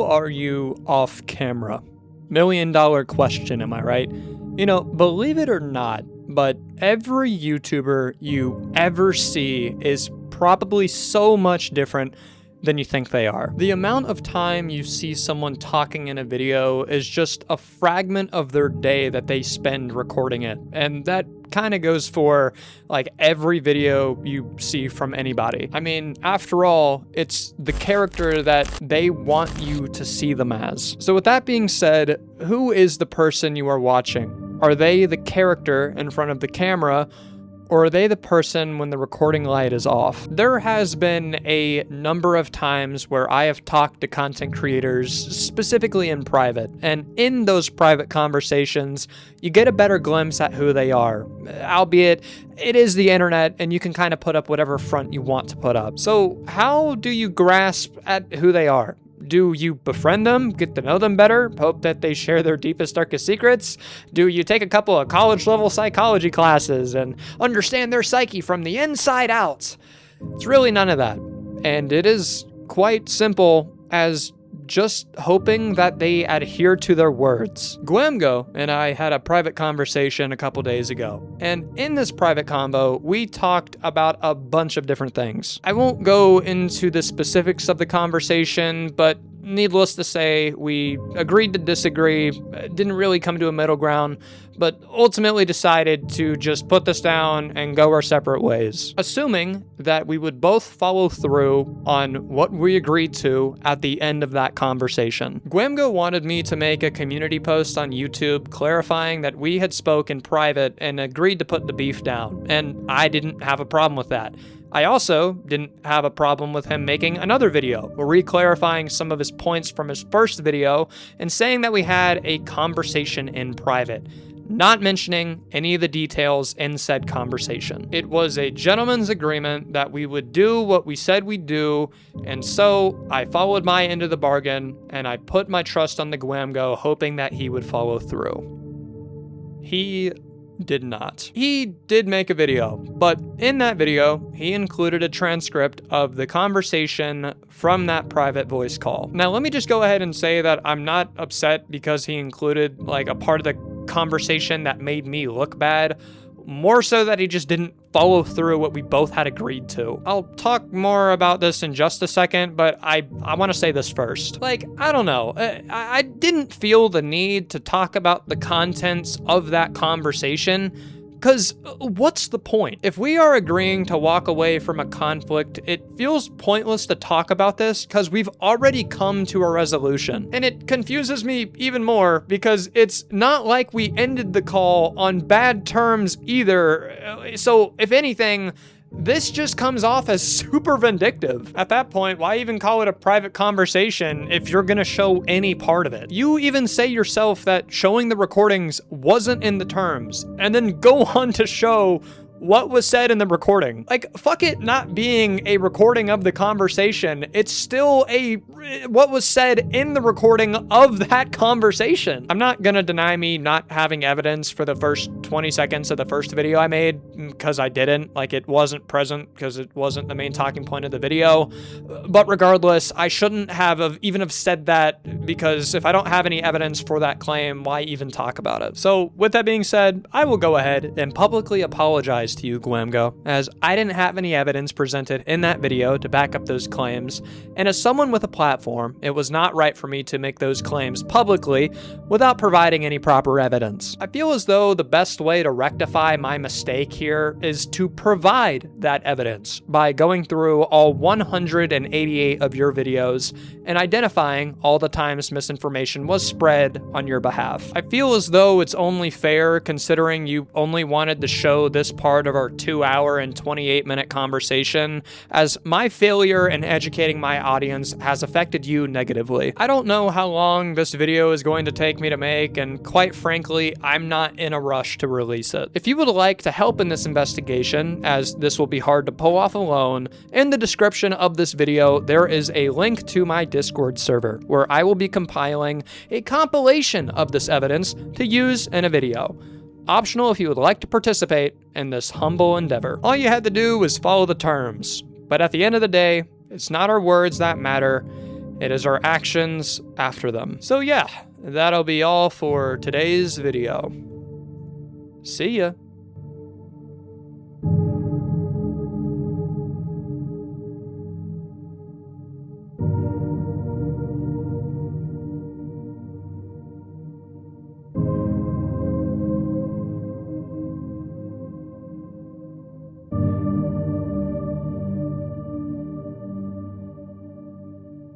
Who are you off camera? $1 million question, am I right? You know, believe it or not, but every YouTuber you ever see is probably so much different than you think they are. The amount of time you see someone talking in a video is just a fragment of their day that they spend recording it. And that kind of goes for like every video you see from anybody. I mean, after all, it's the character that they want you to see them as. So with that being said, who is the person you are watching? Are they the character in front of the camera, or are they the person when the recording light is off? There has been a number of times where I have talked to content creators, specifically in private, and in those private conversations, you get a better glimpse at who they are. Albeit, it is the internet, and you can kind of put up whatever front you want to put up. So how do you grasp at who they are? Do you befriend them, get to know them better, hope that they share their deepest, darkest secrets? Do you take a couple of college-level psychology classes and understand their psyche from the inside out? It's really none of that. And it is quite simple as just hoping that they adhere to their words. Gwamgo and I had a private conversation a couple days ago, and in this private convo, we talked about a bunch of different things. I won't go into the specifics of the conversation, but needless to say, we agreed to disagree, didn't really come to a middle ground, but ultimately decided to just put this down and go our separate ways, assuming that we would both follow through on what we agreed to at the end of that conversation. Gwamgo wanted me to make a community post on YouTube clarifying that we had spoke in private and agreed to put the beef down, and I didn't have a problem with that. I also didn't have a problem with him making another video, re-clarifying some of his points from his first video and saying that we had a conversation in private, not mentioning any of the details in said conversation. It was a gentleman's agreement that we would do what we said we'd do, and so I followed my end of the bargain, and I put my trust on the Gwamgo, hoping that he would follow through. He did not. He did make a video, but in that video, he included a transcript of the conversation from that private voice call. Now, let me just go ahead and say that I'm not upset because he included like a part of the conversation that made me look bad. More so that he just didn't follow through what we both had agreed to. I'll talk more about this in just a second, but I want to say this first. Like, I don't know. I didn't feel the need to talk about the contents of that conversation, because what's the point? If we are agreeing to walk away from a conflict, it feels pointless to talk about this because we've already come to a resolution. And it confuses me even more because it's not like we ended the call on bad terms either. So if anything, this just comes off as super vindictive. At that point, why even call it a private conversation if you're gonna show any part of it? You even say yourself that showing the recordings wasn't in the terms, and then go on to show what was said in the recording. Like, fuck it not being a recording of the conversation. It's still what was said in the recording of that conversation. I'm not gonna deny me not having evidence for the first 20 seconds of the first video I made, because I didn't. Like, it wasn't present because it wasn't the main talking point of the video. But regardless, I shouldn't have even said that, because if I don't have any evidence for that claim, why even talk about it? So with that being said, I will go ahead and publicly apologize to you, Gwamgo, as I didn't have any evidence presented in that video to back up those claims, and as someone with a platform, it was not right for me to make those claims publicly without providing any proper evidence. I feel as though the best way to rectify my mistake here is to provide that evidence by going through all 188 of your videos and identifying all the times misinformation was spread on your behalf. I feel as though it's only fair, considering you only wanted to show this part of our 2-hour and 28-minute conversation, as my failure in educating my audience has affected you negatively. I don't know how long this video is going to take me to make, and quite frankly, I'm not in a rush to release it. If you would like to help in this investigation, as this will be hard to pull off alone, in the description of this video, there is a link to my Discord server, where I will be compiling a compilation of this evidence to use in a video. Optional if you would like to participate in this humble endeavor. All you had to do was follow the terms, but at the end of the day, it's not our words that matter, It is our actions after them. So yeah, that'll be all for today's video. See ya.